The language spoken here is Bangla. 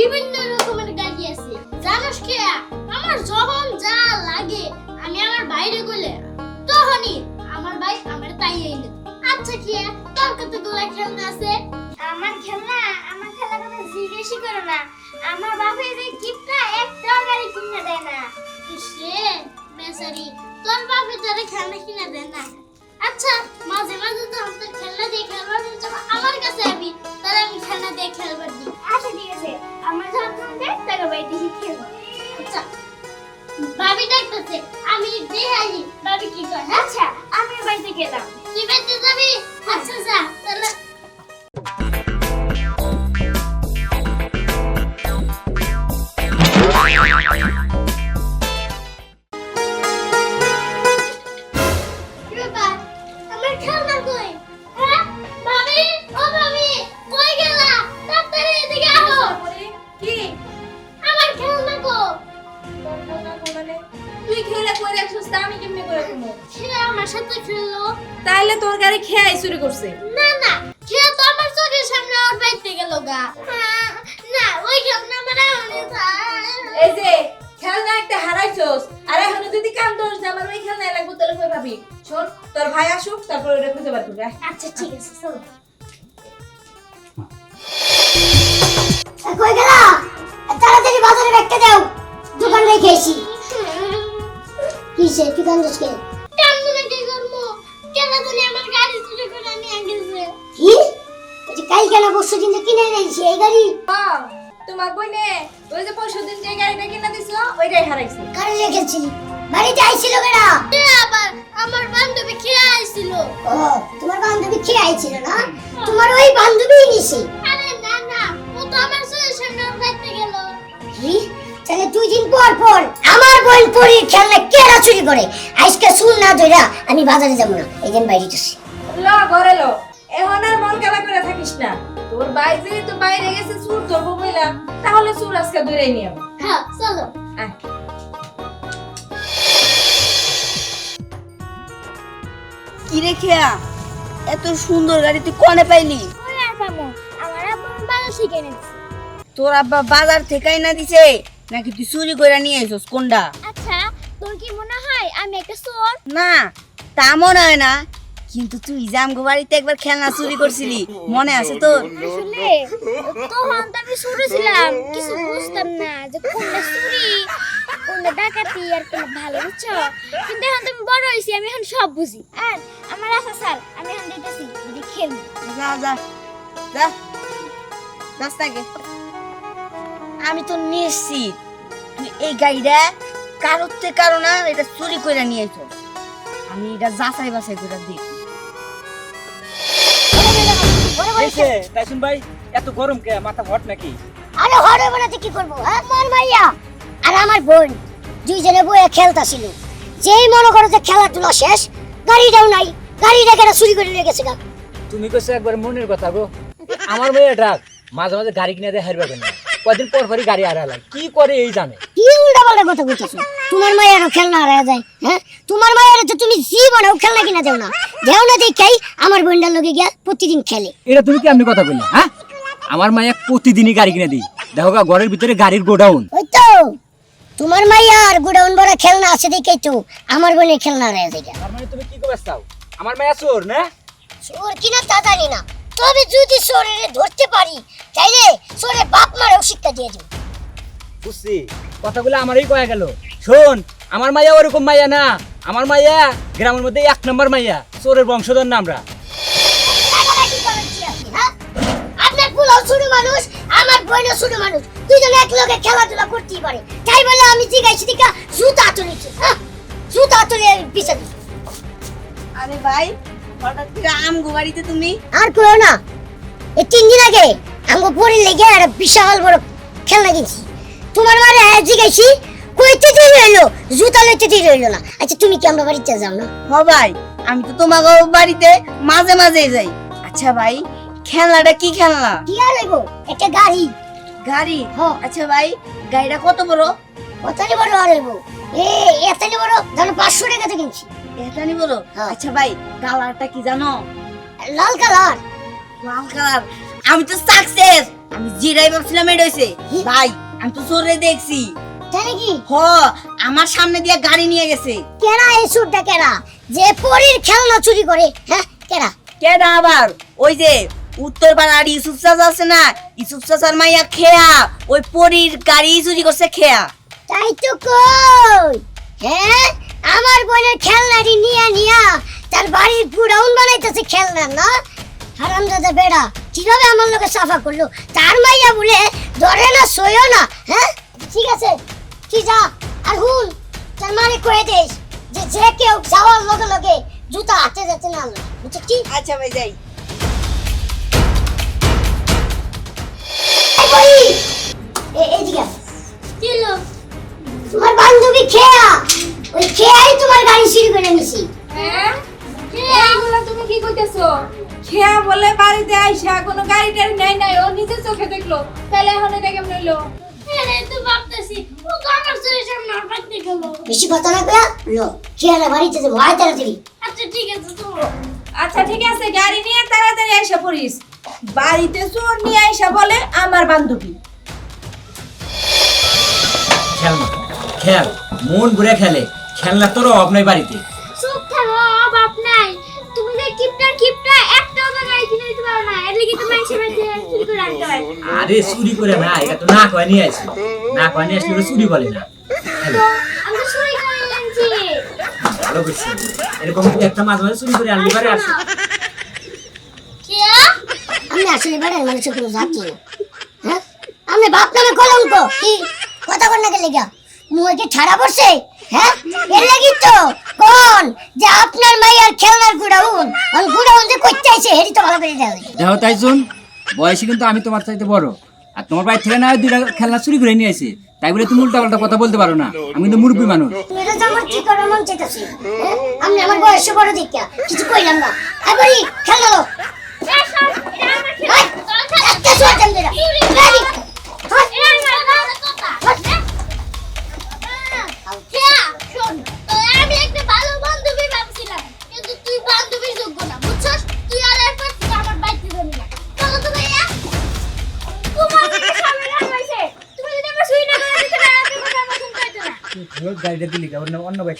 বিভিন্ন রকমের গাড়ি আছে। জানোস কি, আমার যখন যা লাগে আমি আমার বাইরে গেলে তখনই আমার ভাই আমার তাই এনে। আচ্ছা কি তোর কতগুলো খেলনা আছে? আমার খেলনা কথা জিজ্ঞেসই করো না। আমার বাপের এই গিফটটা একটাও গাড়ি কিনে দেয় না। কিসে বেচারি, তোর বাপে তোরে খেলনা কিনে দেয় না? আচ্ছা মাঝে মাঝে তো আমি তোর খেলনা দিয়ে খেলবার জন্য আমার কাছে আবি, তাহলে আমি খেলনা দিয়ে খেলবার দিই। আচ্ছা ঠিক আছে, আমার যখন মন চায় তাকে বাড়িতে এসে খেলবো। আচ্ছা ভাবি ডাকতেছে, আমি দিয়ে আসি ভাবি কি করে। আচ্ছা আমি বাড়িতে গেলাম। তুই বাড়িতে যাবি? আচ্ছা যা তাহলে। কি ব্যাপার? আমার খেলনা কই? হ্যাঁ ভাবি, ও ভাবি কই গেলা? তাড়াতাড়ি এদিকে আসো। কি আমার খেলনা কো? মানে তুই খেলে কই রাখছিস তা আমি কেমনে করে কমু? সে আমার সাথে খেললো। তাইলে তোর গাড়ি খেয়াই চুরি করছে। না না, খেয়ে তো আমার চোখের সামনে ওর বাইতে গেল গা। না ওই খেলনা আমার এখনই চাই। এই যে খেলনা একটা হারাইছস, আর এখন যদি কাম দোস না আমার ওই খেলনা লাগবে তাহলে কই পাবি? শোন তোর ভাই আসুক তারপর ওটা খুঁজে বার করবি। আচ্ছা ঠিক আছে চলো। কই গেলা? তাড়াতাড়ি বাজারে ব্যাগটা দাও, দোকান রেখে এসি। কিসে তুই কান্দছিস কে? কান্দু না কি করবো? কেলা জানি আমার গাড়ি চুরি করে নিয়ে গেছে। কি? ওই যে কাল কেন পরশু দিন যে কিনে এনেছি এই গাড়ি হ্যাঁ, তোমার বইনে ওই যে পরশুদিন যে গাড়িটা কিনা দিছিল ওইটাই হারাইছে। কারে রেখেছিলি? বাড়িতে আইছিল কেনা? এ আবার আমার বান্ধবী খেয়ে আইছিল। ও তোমার বান্ধবী খেয়ে আইছিল না? তোমার ওই বান্ধবীই নিছি। আরে না না, ও তো আমার চোখের সামনে ওর বাইতে গেল। কি? তাহলে 2 দিন পর পর আমার বোন পরীর খেলনা কেরা চুরি করে? আজকে শুন না ধইরা আমি বাজারে যাব না, এই দিন বাইরে যাচ্ছি। ল ঘরে লো, এখন আর মন কালা করে থাকিস না। তোর ভাই যে তো বাইরে গেছে চুর ধরবো বইলা, তাহলে চুর আজকে ধরে নিয়ে আয়। হ্যাঁ চলো। আয়। কি রে খেয়া, এত সুন্দর গাড়ি তুই কনে পাইলি? ওই আর পামু, আমার আব্বু বাজার থেকে এনেছে। তোর আব্বা বাজার থেকেই না দিছে নাকি তুই চুরি করে নিয়ে আইছস? কোনটা? আচ্ছা তোর কি মনে হয় আমি একটা চোর? না তা মনে হয় না, কিন্তু তুই জামগো বাড়িতে একবার খেলনা চুরি করছিলি, মনে আছে তোর? আসলে তখন তো আমি ছোট ছিলাম, কিছু বুঝতাম না যে কোনটা চুরি কোনটা ডাকাতি আর কোনটা ভালো, বুঝছো? কিন্তু এখন তুমি বড় হইছি, আমি এখন সব বুঝি। আর আমার আশা স্যার আমি এখন দিতেছি যদি খেলবো। যা যা যা রাস্তাকে। আমি তো নিশ্চিত তুই এই গাড়িটা কারোর থেকে কারো না, এটা চুরি করে নিয়ে আইছস। আমি এটা যাচাই বাছাই করে দেখি। এসে টাইসন ভাই এত গরম কে, মাথা হট নাকি? আরে হরে বনাতে কি করবো? হ্যাঁ মোর মাইয়া আর আমার বোন দুইজনে বয়ে খেলতাছিল। যেই মনে করো যে খেলাধুলা শেষ, গাড়িটাও নাই, গাড়িটা কেন চুরি করে নিয়ে গেছে গা। তুমি কইছো একবার মনের কথা গো। আমার মেয়ে ডাক মাঝে মাঝে গাড়ি কিনে দেয় হারবে কেন, কদিন পর পরই গাড়ি হারালাম, কি করে এই জানে। কি উল্টা পাল্টা কথা বলতেছো? তোমার মায়েরও খেলনা হারায় যায়? হ্যাঁ তোমার মায়ের তো তুমি জীবনেও খেলনা কিনা দেও না, দেও না দেখাই আমার বোনটার লগে গিয়া প্রতিদিন খেলে। এটা তুমি কেমনি কথা বললে? হ্যাঁ, আমার মায়া প্রতিদিনই গাড়ি কিনে দিই, দেখো গা ঘরের ভিতরে গাড়ির গোডাউন। ওই তো তোমার মাইয়ার গোডাউন বড় খেলনা আছে দেখেই তো আমার বোনের খেলনা হারায় যায়। তার মানে তুমি কি করবে চাও? আমার মায়া চোর না? চোর কিনা তা জানি না, তবে যদি চোরের ধরতে পারি তাইলে চোরের বাপ মারেও শিক্ষা দিয়ে দিব। বুঝছি, কথাগুলো আমারই কয়া গেল। শোন, আমার মায়া ওরকম মায়া না, আমার মায়া গ্রামের মধ্যে 1 নম্বর মায়া, চোরের বংশধর না আমরা। আপনার পুলাও ছোট মানুষ, আমার বোনও ছোট মানুষ, দুইজন এক লগে খেলাধুলা করতেই পারে, তাই বলে আমি জিগাইছি দিকা জুতা তুলেছি। জুতা তুলে পিছা দিছি। আরে ভাই, হঠাৎ করে আমগো বাড়িতে তুমি? আর কইও না, এই 3 দিন আগে আমগো পরে লেগে একটা বিশাল বড় খেলনা কিনছি। তোমার মারে জিগাইছি, কইতে দিই রইলো, জুতা লইতে দিই রইলো না। আচ্ছা তুমি কি আমরা বাড়িতে যাও না? হ ভাই, আমি তো তোমাকে বাড়িতে মাঝে মাঝে যাই। আচ্ছা ভাই, খেলনাটা কি খেলনা? কি আর লইবো? একটা গাড়ি। গাড়ি? হ্যাঁ। আচ্ছা ভাই, গাড়িটা কত বড়? কতনি বড় আর লইবো? এতনি বড়, জানো 500 টাকাতে কিনছি। এটানি বড়? হ্যাঁ। আচ্ছা ভাই, কালারটা কি জানো? লাল কালার। লাল কালার? আমি তো সাকসেস, আমি যেটাই ভাবছিলাম এটা হইছে ভাই আমি তো চোরে দেখছি তাই নাকি? হ আমার সামনে দিয়ে গাড়ি নিয়ে গেছে কেনা এই সুরটা কেনা যে পরীর খেলনা চুরি করে, হ্যাঁ কেনা? কেডা আবার ওই যে উত্তর পাড়ার ইউসুফ চাচা আছে না, ইউসুফ চাচার মাইয়া খেয়া ওই পরীর গাড়ি চুরি করছে খেয়া। তাই তো কই, হ্যাঁ আমার বোনের খেলনাটি নিয়া নিয়া তার বাড়ির গুড়াউন বানাইতেছে খেলনা না। হারামজাদা বেড়া কিভাবে আমার লোকে সাফা করলো, তার মাইয়া বলে ধরে না সইও না। হ্যাঁ ঠিক আছে তুই যা, আর হুন তার মানে কয়ে দিস যে যে কেউ যাওয়ার লগে লগে জুতা হাতে যেতে না আনলো, বুঝছো কি? আচ্ছা ভাই যাই। এই বই, এদিকে আয়। কি হলো? তোমার বান্ধবী খেয়া, ওই খেয়াই তোমার গাড়ি চুরি করে নিছি। হ্যাঁ এইগুলা তুমি কি কইতেছো? খেয়া বলে বাড়িতে আইসা কোনো গাড়ি টাড়ি নাই নাই, ও নিজে চোখে দেখলো, তাহলে এখন এটা কেমন হইলো? এরে তো ভাবতেছি ও তো আমার চোখের সামনে আর বাইতে গেল। বেশি কথা না কয়া লো, খেয়ালে বাড়িতে যাবো, আয় তাড়াতাড়ি। আচ্ছা ঠিক আছে তো। আচ্ছা ঠিক আছে, গাড়ি নিয়ে তাড়াতাড়ি আইসা পড়িস। বাড়িতে চোর নিয়ে আইসা বলে আমার বান্ধবী। খেল না, খেল মন ঘুরে খেলে, খেলনা তোর অভাব নাই বাড়িতে। চুপ থাকো, অভাব নাই। তুমি যে কিপটা একটাও তো গাড়ি কিনে দিতে পারো না, এর লাগি তো মানুষের বাড়িতে চুরি করে আনতে হয়। আরে চুরি করে না, এটা তো না কয় নিয়ে আসি, না কয় নিয়ে আসলে ওরা চুরি বলে না। খেলো, আমি তো চুরি করে আনছি। ভালো করছি, এরকম একটা মাঝে মাঝে চুরি করে আনতে পারে আসে। কেয়া আমি আসলে বেড়ার মানুষের কোনো জাতি না, হ্যাঁ আমি বাপ নামে কলঙ্ক। কি কথা কর না গেলে গা মুখে কি ঠাড়া পড়ছে? হ্যাঁ এর লাগি তো কোন যে আপনার মাইয়ার খেলনার গুড়াউন আর গুড়াউন যে করতে আইছে হেরি তো ভালো করে দেয়। দেখো তাইজুন, বয়সে কিন্তু আমি তোমার চাইতে বড়, আর তোমার বাড়ি থেকে না হয় দুইটা খেলনা চুরি করে নিয়ে আসি, তাই বলে তুমি উল্টা পাল্টা কথা বলতে পারো না। আমি কিন্তু মুরব্বী মানুষ। তুমি এটা তো আমার কি করার মন চাইতাছি, হ্যাঁ আমি আমার বয়সে বড় দেখিয়া কিছু কইলাম না। এবারে খেলা লো একটা শট দেন দিরা রেডি কেয়া শোন, তো আমি একটা ভালো বান্ধবী ভাবছিলাম, কিন্তু তুই বান্ধবীর যোগ্য না, বুঝছস? তুই আর একবার আমার বাইতে যাবি না। চলো তো ভাইয়া। তোমার কি সামনে হইছে? তুমি যদি আমার সুই না করে দিতে না, আমি কথা আমার শুনতে হইতো না। গাড়িটা দিলি অন্য বাইক